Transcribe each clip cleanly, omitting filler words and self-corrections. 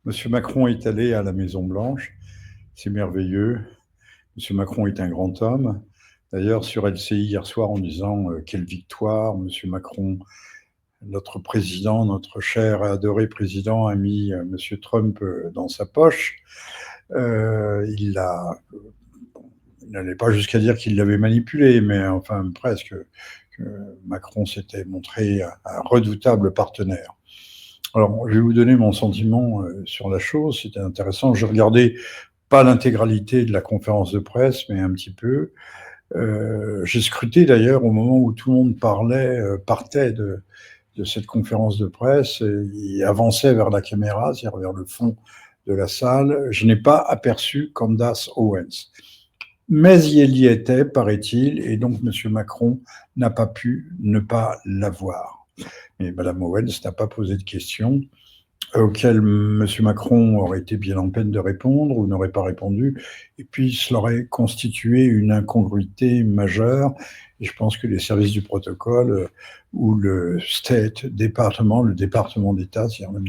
Monsieur Macron est allé à la Maison-Blanche, c'est merveilleux. Monsieur Macron est un grand homme. D'ailleurs, sur LCI hier soir, en disant quelle victoire, Monsieur Macron, notre président, notre cher et adoré président, a mis Monsieur Trump dans sa poche. Il n'allait pas jusqu'à dire qu'il l'avait manipulé, mais enfin presque. Macron s'était montré un redoutable partenaire. Alors, je vais vous donner mon sentiment sur la chose. C'était intéressant. Je regardais pas l'intégralité de la conférence de presse, mais un petit peu. J'ai scruté d'ailleurs au moment où tout le monde partait de cette conférence de presse et avançait vers la caméra, c'est-à-dire vers le fond de la salle. Je n'ai pas aperçu Candace Owens. Mais il y était, paraît-il, et donc M. Macron n'a pas pu ne pas la voir. Mais Mme Owens n'a pas posé de questions auxquelles M. Macron aurait été bien en peine de répondre ou n'aurait pas répondu, et puis cela aurait constitué une incongruité majeure. Et je pense que les services du protocole ou le département d'État, c'est-à-dire le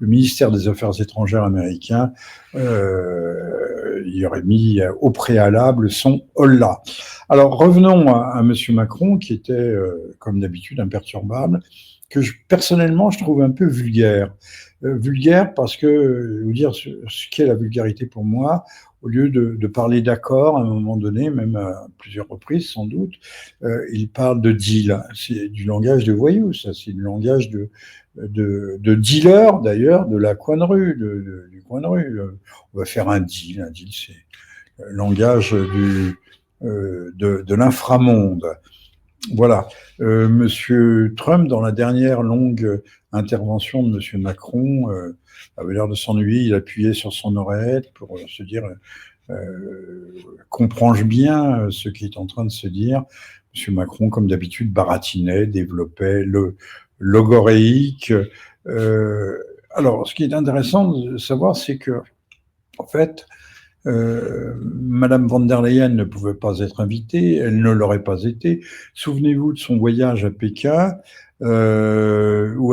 ministère des Affaires étrangères américain, y aurait mis au préalable son holà. Alors revenons à M. Macron, qui était, comme d'habitude, imperturbable, que personnellement, je trouve un peu vulgaire. Vulgaire parce que, je vais vous dire ce qu'est la vulgarité pour moi, au lieu de parler d'accord à un moment donné, même à plusieurs reprises sans doute, il parle de deal. C'est du langage de voyou, ça, c'est du langage de dealer d'ailleurs, de la coin de rue, du coin de rue. On va faire un deal, c'est le langage de l'inframonde. Voilà. Monsieur Trump, dans la dernière longue intervention de Monsieur Macron, avait l'air de s'ennuyer. Il appuyait sur son oreillette pour se dire comprends-je bien ce qui est en train de se dire. Monsieur Macron, comme d'habitude, baratinait, développait le logoréique. Alors, ce qui est intéressant de savoir, c'est que, en fait, Madame von der Leyen ne pouvait pas être invitée, elle ne l'aurait pas été. Souvenez-vous de son voyage à Pékin, où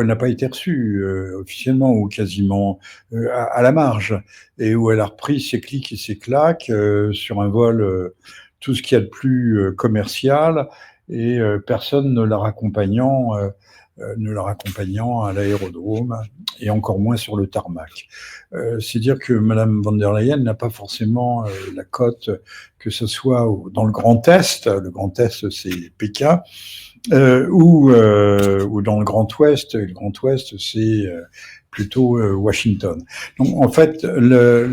elle n'a pas été reçue officiellement ou quasiment à la marge, et où elle a repris ses clics et ses claques sur un vol, tout ce qu'il y a de plus commercial, et personne ne la raccompagnant à l'aérodrome, et encore moins sur le tarmac. C'est dire que Madame von der Leyen n'a pas forcément la cote, que ce soit dans le Grand Est, le Grand Est c'est Pékin, ou dans le Grand Ouest, le Grand Ouest c'est plutôt Washington. Donc en fait, la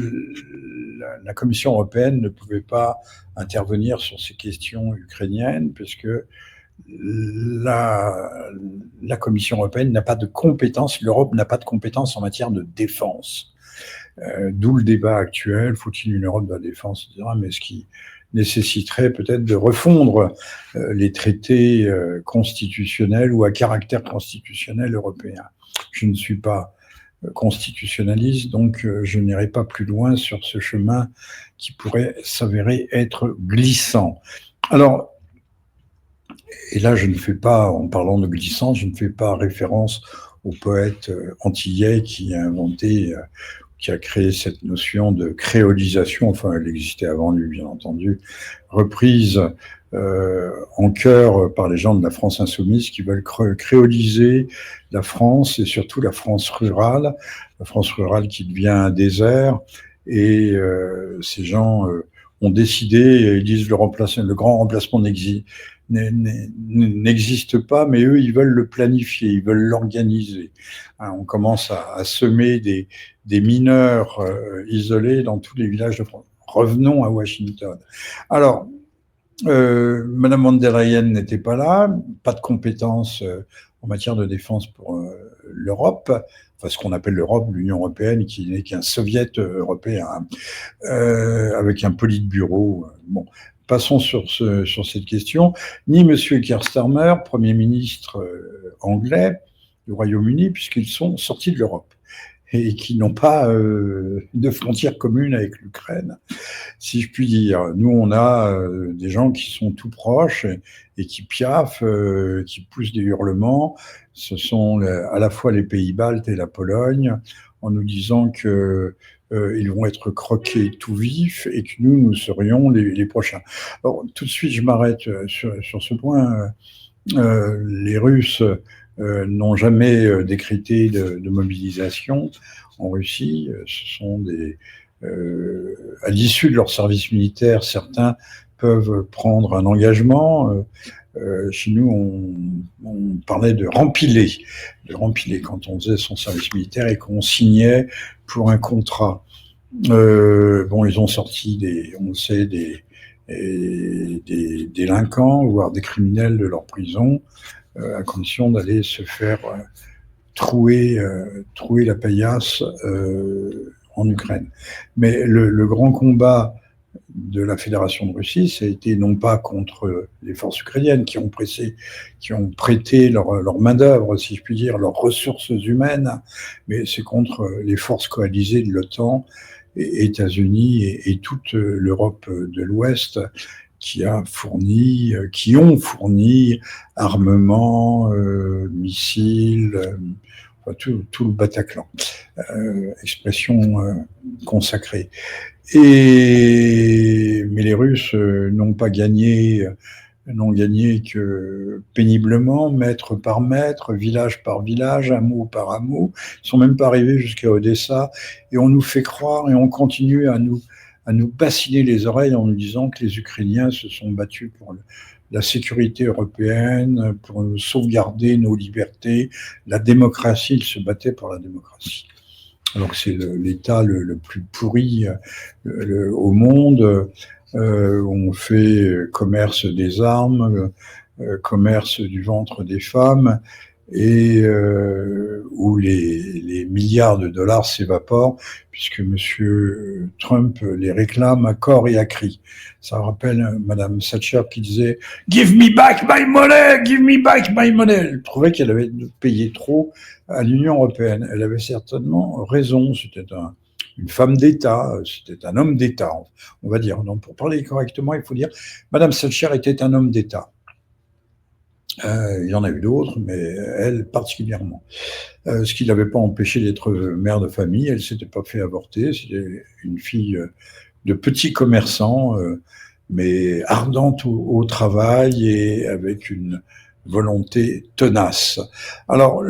Commission européenne ne pouvait pas intervenir sur ces questions ukrainiennes, puisque la Commission européenne n'a pas de compétences, l'Europe n'a pas de compétences en matière de défense. D'où le débat actuel, faut-il une Europe de la défense, etc., mais ce qui nécessiterait peut-être de refondre les traités constitutionnels ou à caractère constitutionnel européen. Je ne suis pas constitutionnaliste, donc je n'irai pas plus loin sur ce chemin qui pourrait s'avérer être glissant. Alors, et là, je ne fais pas, en parlant de glissance, je ne fais pas référence au poète antillais qui a inventé, qui a créé cette notion de créolisation, enfin elle existait avant lui bien entendu, reprise en chœur par les gens de la France insoumise qui veulent créoliser la France et surtout la France rurale qui devient un désert, et ces gens ont décidé, et ils disent le grand remplacement n'existe pas, mais eux, ils veulent le planifier, ils veulent l'organiser. Hein, on commence à semer des mineurs isolés dans tous les villages de France. Revenons à Washington. Alors, Madame von der Leyen n'était pas là, pas de compétences en matière de défense pour l'Europe, enfin ce qu'on appelle l'Europe, l'Union européenne, qui n'est qu'un soviet européen, avec un politburo. Bon, passons sur cette question. Ni M. Keir Starmer, Premier ministre anglais du Royaume-Uni, puisqu'ils sont sortis de l'Europe. et qui n'ont pas de frontières communes avec l'Ukraine, si je puis dire. Nous, on a des gens qui sont tout proches et qui piaffent, qui poussent des hurlements. Ce sont à la fois les pays baltes et la Pologne, en nous disant que ils vont être croqués tout vifs et que nous serions les prochains. Alors, tout de suite, je m'arrête sur ce point. Les Russes n'ont jamais décrété de mobilisation en Russie. Ce sont à l'issue de leur service militaire, certains peuvent prendre un engagement. Chez nous, on parlait de rempiler quand on faisait son service militaire et qu'on signait pour un contrat. Bon, ils ont sorti des délinquants, voire des criminels de leur prison, à condition d'aller se faire trouer la paillasse en Ukraine. Mais le grand combat de la Fédération de Russie, ça a été non pas contre les forces ukrainiennes qui ont prêté leur main-d'œuvre, si je puis dire, leurs ressources humaines, mais c'est contre les forces coalisées de l'OTAN, États-Unis et toute l'Europe de l'Ouest qui ont fourni armement, missiles, tout le Bataclan, expression consacrée. Mais les Russes n'ont gagné que péniblement, mètre par mètre, village par village, hameau par hameau. Ils sont même pas arrivés jusqu'à Odessa, et on nous fait croire et on continue à nous bassiner les oreilles en nous disant que les Ukrainiens se sont battus pour la sécurité européenne, pour sauvegarder nos libertés, la démocratie. Ils se battaient pour la démocratie. Alors que c'est l'État le plus pourri au monde. On fait commerce des armes, commerce du ventre des femmes, et où les milliards de dollars s'évaporent, puisque M. Trump les réclame à corps et à cri. Ça rappelle Mme Thatcher qui disait « Give me back my money, give me back my money ». Elle trouvait qu'elle avait payé trop à l'Union européenne. Elle avait certainement raison. C'était une femme d'État, c'était un homme d'État, on va dire. Donc, pour parler correctement, il faut dire Mme Thatcher était un homme d'État. Il y en a eu d'autres, mais elle particulièrement. Ce qui ne l'avait pas empêché d'être mère de famille. Elle ne s'était pas fait avorter. C'était une fille de petit commerçant, mais ardente au travail et avec une volonté tenace. Alors,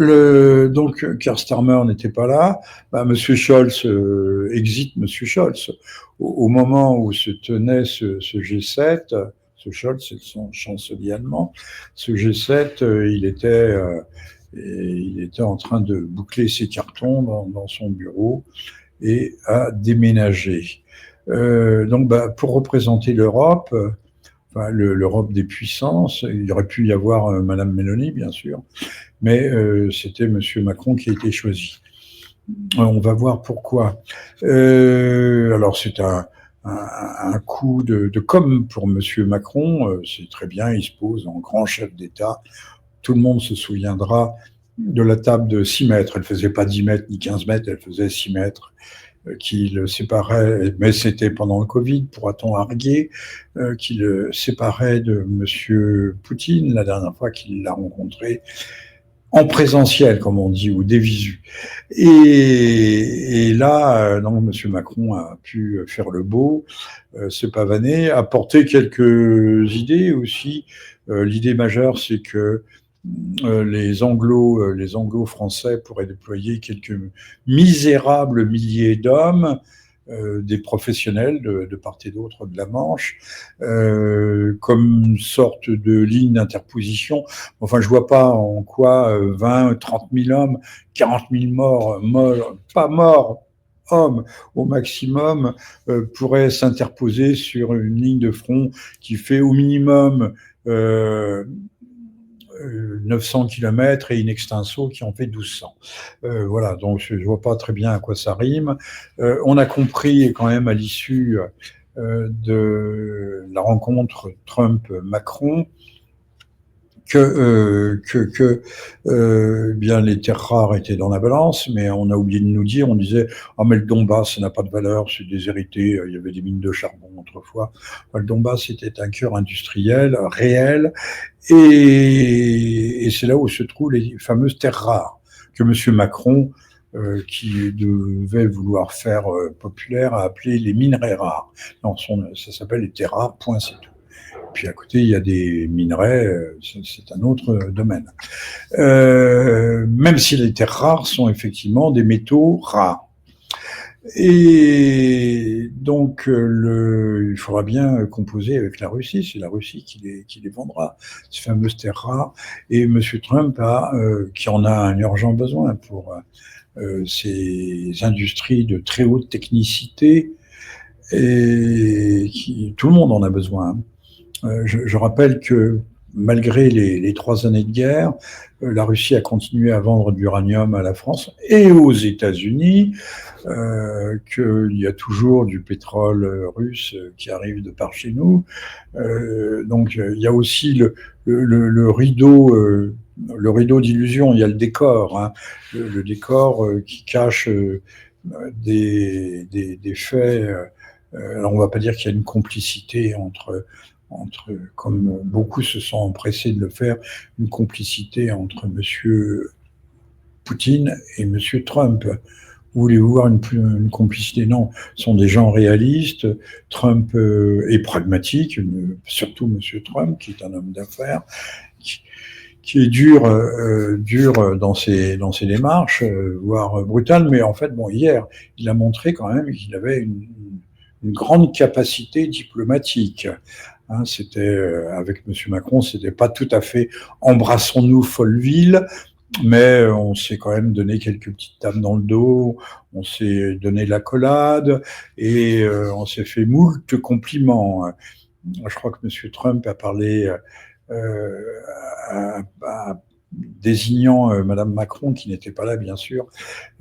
donc, Keir Starmer n'était pas là. Monsieur Scholz, exit Monsieur Scholz. Au moment où se tenait ce G7, ce Scholz, c'est son chancelier allemand, ce G7, il était en train de boucler ses cartons dans son bureau et à déménager. Donc, pour représenter l'Europe, l'Europe des puissances, il aurait pu y avoir Madame Meloni, bien sûr, mais c'était Monsieur Macron qui a été choisi. On va voir pourquoi. Alors, c'est un coup de com pour Monsieur Macron, c'est très bien, il se pose en grand chef d'État. Tout le monde se souviendra de la table de 6 mètres. Elle faisait pas 10 mètres ni 15 mètres, elle faisait 6 mètres qui le séparait, mais c'était pendant le Covid, pourra-t-on arguer, qui le séparait de Monsieur Poutine la dernière fois qu'il l'a rencontré en présentiel, comme on dit, ou des visus. Et là, non, Monsieur Macron a pu faire le beau, se pavaner, apporter quelques idées aussi. L'idée majeure, c'est que les anglo-français pourraient déployer quelques misérables milliers d'hommes, des professionnels de part et d'autre de la Manche, comme une sorte de ligne d'interposition. Enfin, je vois pas en quoi 20, 30 000 hommes, 40 000 hommes au maximum pourraient s'interposer sur une ligne de front qui fait au minimum 900 km et in extenso qui en fait 1200. Voilà, donc je vois pas très bien à quoi ça rime. On a compris quand même à l'issue de la rencontre Trump-Macron bien les terres rares étaient dans la balance, mais on a oublié de nous dire, on disait « Ah mais le Donbass, ça n'a pas de valeur, c'est déshérité, il y avait des mines de charbon autrefois ». Le Donbass était un cœur industriel, réel, et c'est là où se trouvent les fameuses terres rares que M. Macron, qui devait vouloir faire populaire, a appelé les minerais rares. Non, ça s'appelle les terres rares, point, c'est tout. Puis à côté, il y a des minerais, c'est un autre domaine. Même si les terres rares sont effectivement des métaux rares. Et donc, il faudra bien composer avec la Russie, c'est la Russie qui les vendra, ces fameuses terres rares. Et M. Trump qui en a un urgent besoin pour ces industries de très haute technicité, et tout le monde en a besoin. Je rappelle que malgré les 3 années de guerre, la Russie a continué à vendre de l'uranium à la France et aux États-Unis, qu'il y a toujours du pétrole russe qui arrive de par chez nous. Donc il y a aussi le rideau d'illusion, il y a le décor, hein, le décor qui cache des faits. Alors on ne va pas dire qu'il y a une complicité entre, comme beaucoup se sont empressés de le faire, une complicité entre M. Poutine et M. Trump. Voulez-vous voir une complicité? Non, ce sont des gens réalistes. Trump est pragmatique, surtout M. Trump, qui est un homme d'affaires, qui est dur dans ses démarches, voire brutal. Mais en fait, bon, hier, il a montré quand même qu'il avait une grande capacité diplomatique. Hein, avec M. Macron, c'était pas tout à fait embrassons-nous Folleville, mais on s'est quand même donné quelques petites tapes dans le dos, on s'est donné l'accolade et on s'est fait moult compliments. Je crois que M. Trump a parlé désignant Madame Macron, qui n'était pas là bien sûr,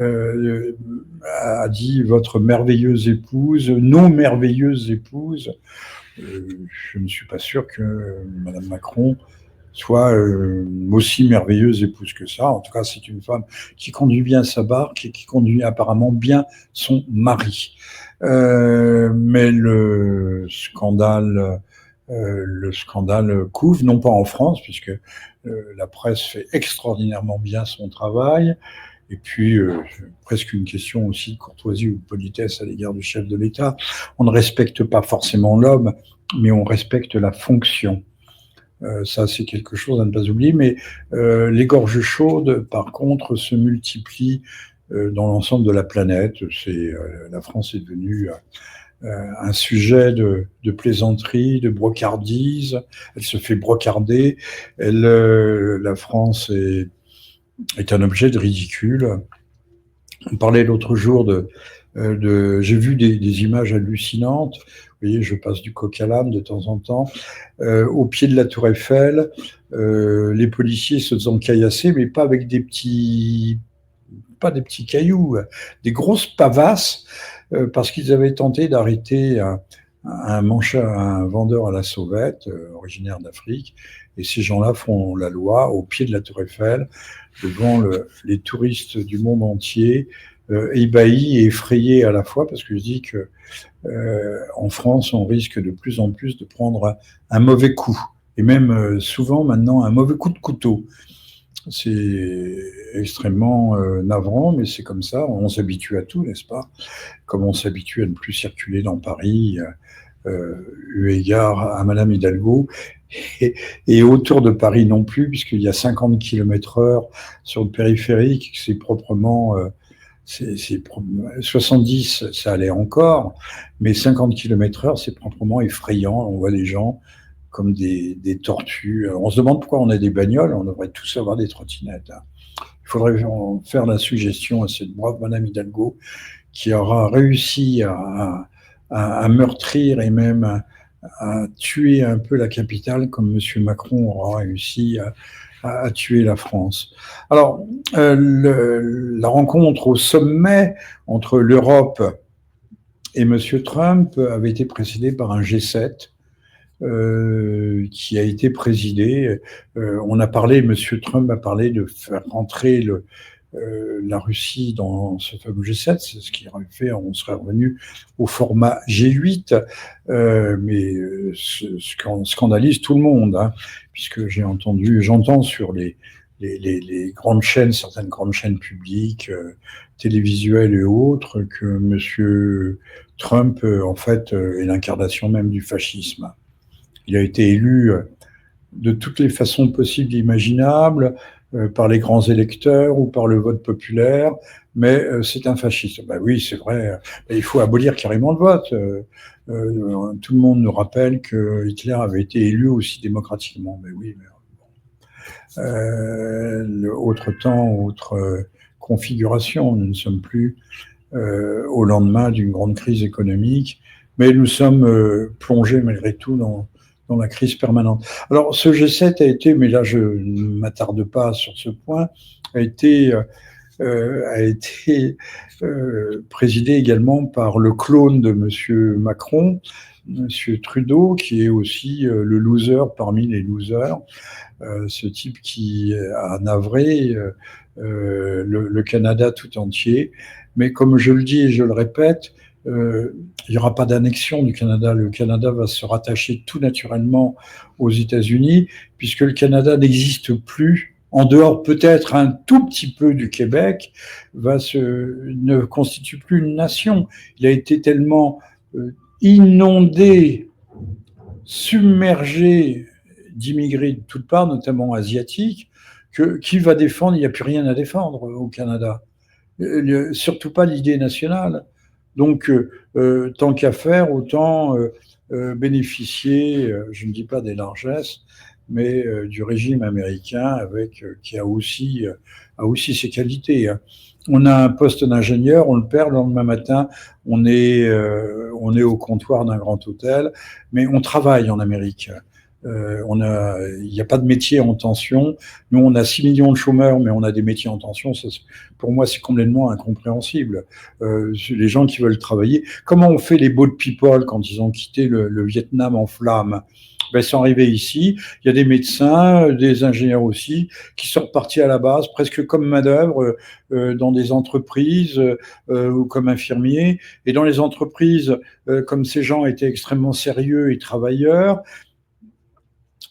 a dit « votre merveilleuse épouse, nos merveilleuses épouses ». Je ne suis pas sûr que Madame Macron soit aussi merveilleuse épouse que ça. En tout cas, c'est une femme qui conduit bien sa barque et qui conduit apparemment bien son mari. Mais le scandale couve, non pas en France, puisque la presse fait extraordinairement bien son travail. Et puis, presque une question aussi de courtoisie ou de politesse à l'égard du chef de l'État. On ne respecte pas forcément l'homme, mais on respecte la fonction. Ça, c'est quelque chose à ne pas oublier. Mais les gorges chaudes, par contre, se multiplient dans l'ensemble de la planète. La France est devenue un sujet de plaisanterie, de brocardise. Elle se fait brocarder. La France est un objet de ridicule. On parlait l'autre jour j'ai vu des images hallucinantes. Vous voyez, je passe du coq à l'âne de temps en temps. Au pied de la Tour Eiffel, les policiers se faisant caillasser, mais pas avec pas des petits cailloux, des grosses pavasses, parce qu'ils avaient tenté d'arrêter un vendeur à la sauvette, originaire d'Afrique, et ces gens-là font la loi au pied de la Tour Eiffel, devant les touristes du monde entier, ébahis et effrayés à la fois, parce que je dis que en France, on risque de plus en plus de prendre un mauvais coup, et même souvent maintenant un mauvais coup de couteau. C'est extrêmement navrant, mais c'est comme ça, on s'habitue à tout, n'est-ce pas? Comme on s'habitue à ne plus circuler dans Paris, eu égard à Madame Hidalgo, et autour de Paris non plus, puisqu'il y a 50 km/h sur le périphérique, c'est proprement... 70, ça allait encore, mais 50 km/h, c'est proprement effrayant. On voit les gens comme des tortues. On se demande pourquoi on a des bagnoles, on devrait tous avoir des trottinettes. Il faudrait faire la suggestion à cette brave Madame Hidalgo qui aura réussi à meurtrir et même à tuer un peu la capitale, comme M. Macron aura réussi à tuer la France. Alors, la rencontre au sommet entre l'Europe et M. Trump avait été précédée par un G7 qui a été présidé. On a parlé, Monsieur Trump a parlé de faire rentrer la Russie dans ce fameux G7, c'est ce qu'il aurait fait, on serait revenu au format G8, mais ce scandalise tout le monde, hein, puisque j'entends sur les grandes chaînes, certaines grandes chaînes publiques, télévisuelles et autres, que Monsieur Trump, en fait, est l'incarnation même du fascisme. Il a été élu de toutes les façons possibles et imaginables, par les grands électeurs ou par le vote populaire, mais c'est un fasciste. Ben oui, c'est vrai, il faut abolir carrément le vote. Tout le monde nous rappelle que Hitler avait été élu aussi démocratiquement. Mais oui, autre temps, autre configuration. Nous ne sommes plus au lendemain d'une grande crise économique, mais nous sommes plongés malgré tout dans la crise permanente. Alors, ce G7 a été, mais là je ne m'attarde pas sur ce point, a été présidé également par le clone de M. Macron, M. Trudeau, qui est aussi le loser parmi les losers, ce type qui a navré le Canada tout entier. Mais comme je le dis et je le répète, il n'y aura pas d'annexion du Canada. Le Canada va se rattacher tout naturellement aux États-Unis, puisque le Canada n'existe plus, en dehors peut-être un tout petit peu du Québec, ne constitue plus une nation. Il a été tellement inondé, submergé d'immigrés de toutes parts, notamment asiatiques, que qui va défendre? Il n'y a plus rien à défendre au Canada. Surtout pas l'idée nationale. Donc, tant qu'à faire, autant bénéficier, je ne dis pas des largesses, mais du régime américain qui a aussi ses qualités, hein. On a un poste d'ingénieur, on le perd le lendemain matin, on est au comptoir d'un grand hôtel, mais on travaille en Amérique. Il n'y a pas de métier en tension. Nous, on a 6 millions de chômeurs, mais on a des métiers en tension. Ça, pour moi, c'est complètement incompréhensible. Les gens qui veulent travailler, comment on fait les boat people quand ils ont quitté le Vietnam en flammes? Ben, ils sont arrivés ici. Il y a des médecins, des ingénieurs aussi, qui sont repartis à la base, presque comme main-d'œuvre, dans des entreprises ou comme infirmiers. Et dans les entreprises, comme ces gens étaient extrêmement sérieux et travailleurs,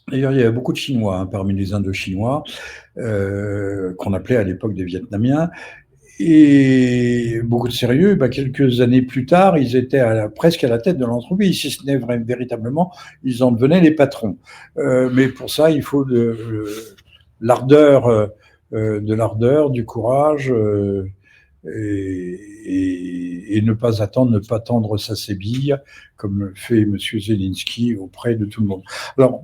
d'ailleurs, il y a beaucoup de Chinois parmi les Indochinois, qu'on appelait à l'époque des Vietnamiens, et beaucoup de sérieux. Quelques années plus tard, ils étaient presque à la tête de l'entreprise, si ce n'est véritablement, ils en devenaient les patrons. Mais pour ça, il faut de l'ardeur, du courage, et ne pas attendre, ne pas tendre sa sébille, comme fait M. Zelensky auprès de tout le monde. Alors,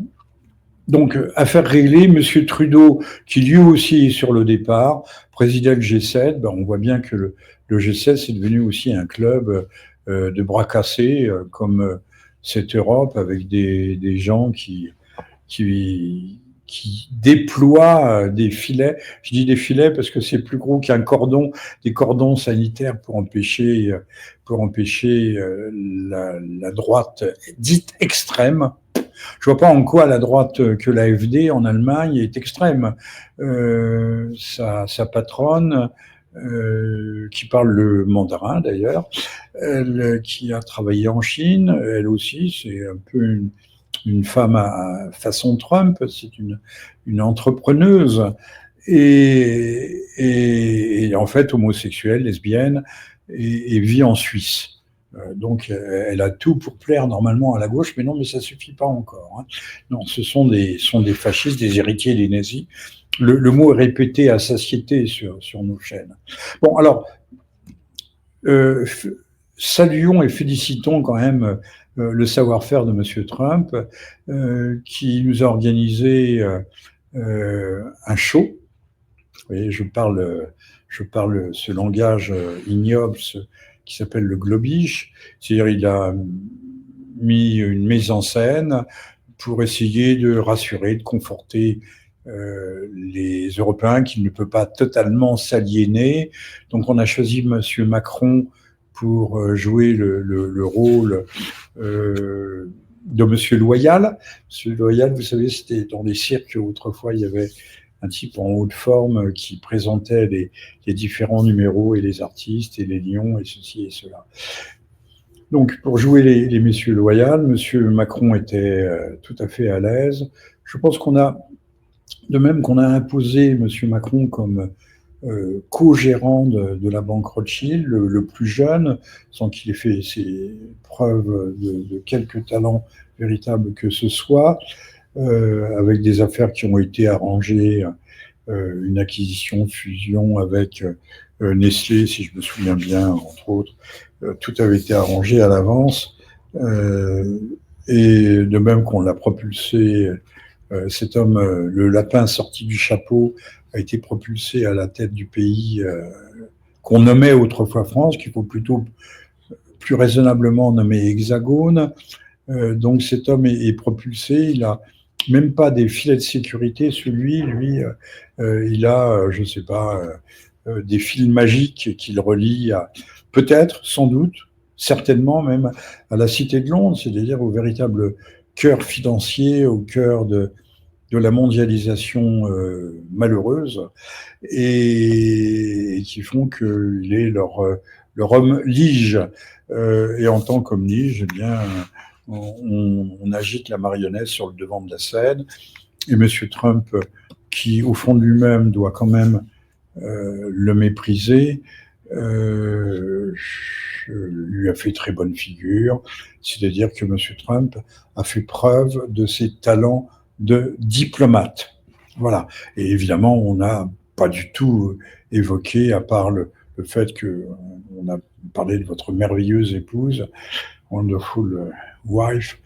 donc, affaire réglée, M. Trudeau, qui lui aussi est sur le départ, président le G7, on voit bien que le G7, c'est devenu aussi un club de bras cassés, comme cette Europe, avec des gens qui déploient des filets. Je dis des filets parce que c'est plus gros qu'un cordon, des cordons sanitaires pour empêcher la droite dite extrême. Je vois pas en quoi la droite que l'AfD en Allemagne est extrême. Sa patronne, qui parle le mandarin d'ailleurs, qui a travaillé en Chine, elle aussi, c'est un peu une femme à façon Trump, c'est une entrepreneuse et en fait homosexuelle, lesbienne, et vit en Suisse. Donc, elle a tout pour plaire normalement à la gauche, mais non, mais ça suffit pas encore, hein. Non, ce sont des fascistes, des héritiers des nazis. Le mot est répété à satiété sur nos chaînes. Bon, alors, saluons et félicitons quand même le savoir-faire de M. Trump, qui nous a organisé un show. Vous voyez, je parle ce langage ignoble, qui s'appelle le globish, c'est-à-dire il a mis une mise en scène pour essayer de rassurer, de conforter les Européens qu'il ne peut pas totalement s'aliéner. Donc on a choisi M. Macron pour jouer le rôle de Monsieur Loyal. Monsieur Loyal, vous savez, c'était dans les cirques autrefois, il y avait un type en haute forme qui présentait les différents numéros et les artistes et les lions et ceci et cela. Donc, pour jouer les messieurs Loyal, Monsieur Macron était tout à fait à l'aise. Je pense qu'on a, de même qu'on a imposé Monsieur Macron comme co-gérant de la banque Rothschild, le plus jeune, sans qu'il ait fait ses preuves de quelque talent véritable que ce soit, avec des affaires qui ont été arrangées, une acquisition, fusion avec Nestlé, si je me souviens bien, entre autres. Tout avait été arrangé à l'avance. Et de même qu'on l'a propulsé, cet homme, le lapin sorti du chapeau, a été propulsé à la tête du pays qu'on nommait autrefois France, qu'il faut plutôt plus raisonnablement nommer Hexagone. Donc cet homme est propulsé, il a même pas des filets de sécurité. Lui, il a, je ne sais pas, des fils magiques qu'il relie à, peut-être, sans doute, certainement même à la Cité de Londres, c'est-à-dire au véritable cœur financier, au cœur de la mondialisation malheureuse, et qui font qu'il est leur homme lige. Et en tant qu'homme lige, eh bien, on agite la marionnette sur le devant de la scène. Et M. Trump, qui au fond de lui-même doit quand même le mépriser, lui a fait très bonne figure. C'est-à-dire que M. Trump a fait preuve de ses talents de diplomate. Voilà. Et évidemment, on n'a pas du tout évoqué, à part le fait qu'on a parlé de votre merveilleuse épouse, wonderful wife,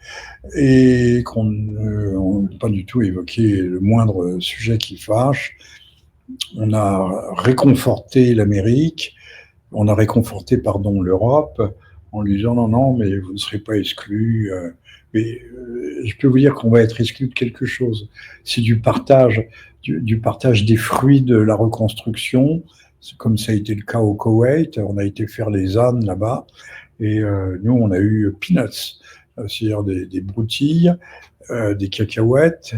et qu'on n'a pas du tout évoqué le moindre sujet qui fâche. On a réconforté l'Amérique, on a réconforté, pardon, l'Europe, en lui disant non, mais vous ne serez pas exclus. Mais je peux vous dire qu'on va être exclu de quelque chose. C'est du partage des fruits de la reconstruction, comme ça a été le cas au Koweït. On a été faire les ânes là-bas, et nous, on a eu peanuts, c'est-à-dire des broutilles, des cacahuètes,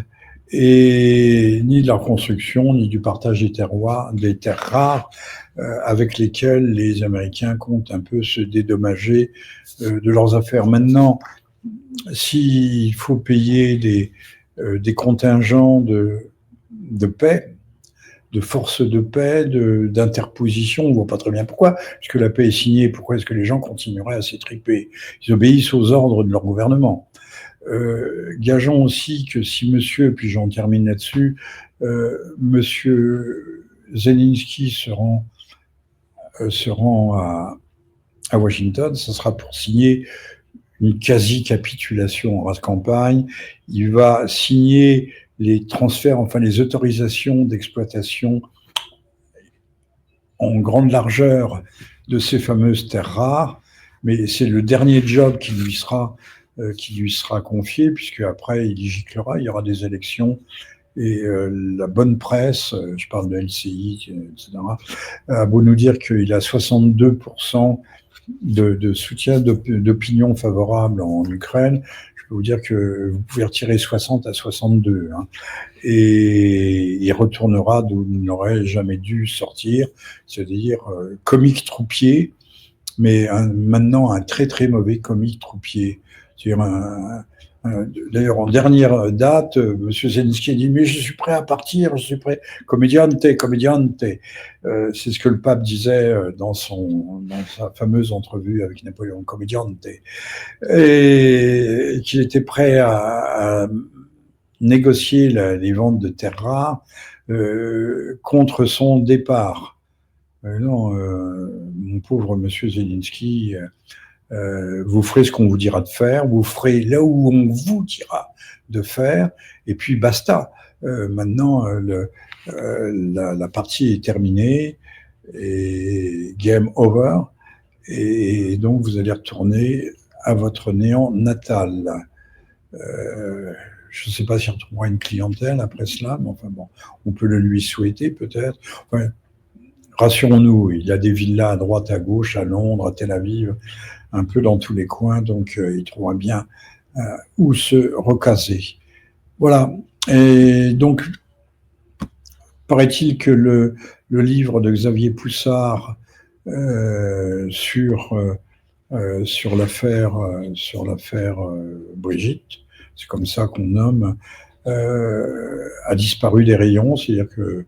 et ni de la reconstruction, ni du partage des terres rares, avec lesquelles les Américains comptent un peu se dédommager de leurs affaires. Maintenant, s'il faut payer des contingents de paix, de forces de paix, d'interposition, on ne voit pas très bien pourquoi, puisque la paix est signée, pourquoi est-ce que les gens continueraient à s'étriper? Ils obéissent aux ordres de leur gouvernement. Gageons aussi que si monsieur, puis j'en termine là-dessus, monsieur Zelensky se rend à Washington, ce sera pour signer une quasi-capitulation en race campagne. Il va signer les transferts, enfin les autorisations d'exploitation en grande largeur de ces fameuses terres rares, mais c'est le dernier job qui lui sera confié, puisque après il y giclera, il y aura des élections, et la bonne presse, je parle de LCI, etc., a beau nous dire qu'il a 62% de soutien, d'opinion favorable en Ukraine, je peux vous dire que vous pouvez retirer 60 à 62, hein, et il retournera d'où il n'aurait jamais dû sortir, c'est-à-dire comique troupier, mais maintenant un très très mauvais comique troupier. C'est-à-dire d'ailleurs, en dernière date, M. Zelensky a dit « Mais je suis prêt à partir, je suis prêt. Comediante, comediante. » C'est ce que le pape disait dans sa fameuse entrevue avec Napoléon, comediante. Et qu'il était prêt à négocier les ventes de terres rares contre son départ. Non, mon pauvre M. Zelensky, vous ferez ce qu'on vous dira de faire, vous ferez là où on vous dira de faire, et puis basta. Maintenant, la partie est terminée, et game over, et donc vous allez retourner à votre néant natal. Je ne sais pas s'il retrouvera une clientèle après cela, mais enfin bon, on peut le lui souhaiter peut-être. Enfin, rassurons-nous, il y a des villas à droite, à gauche, à Londres, à Tel Aviv, un peu dans tous les coins, donc il trouvera bien ou se recaser. Voilà. Et donc, paraît-il que le livre de Xavier Poussard sur l'affaire Brigitte, c'est comme ça qu'on nomme, a disparu des rayons, c'est-à-dire que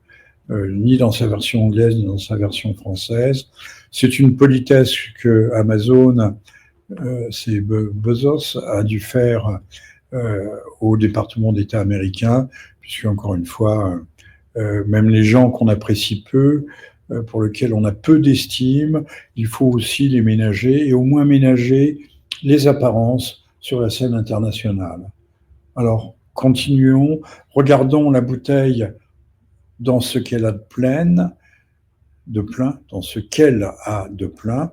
ni dans sa version anglaise ni dans sa version française. C'est une politesse que Amazon, c'est Bezos, a dû faire au département d'État américain, puisque encore une fois, même les gens qu'on apprécie peu, pour lesquels on a peu d'estime, il faut aussi les ménager, et au moins ménager les apparences sur la scène internationale. Alors, continuons, regardons la bouteille dans ce qu'elle a de plein, dans ce qu'elle a de plein,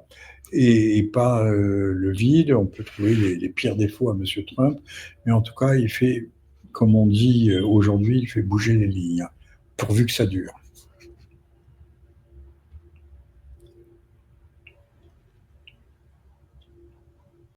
et pas le vide. On peut trouver les pires défauts à M. Trump, mais en tout cas, il fait, comme on dit aujourd'hui, il fait bouger les lignes, pourvu que ça dure.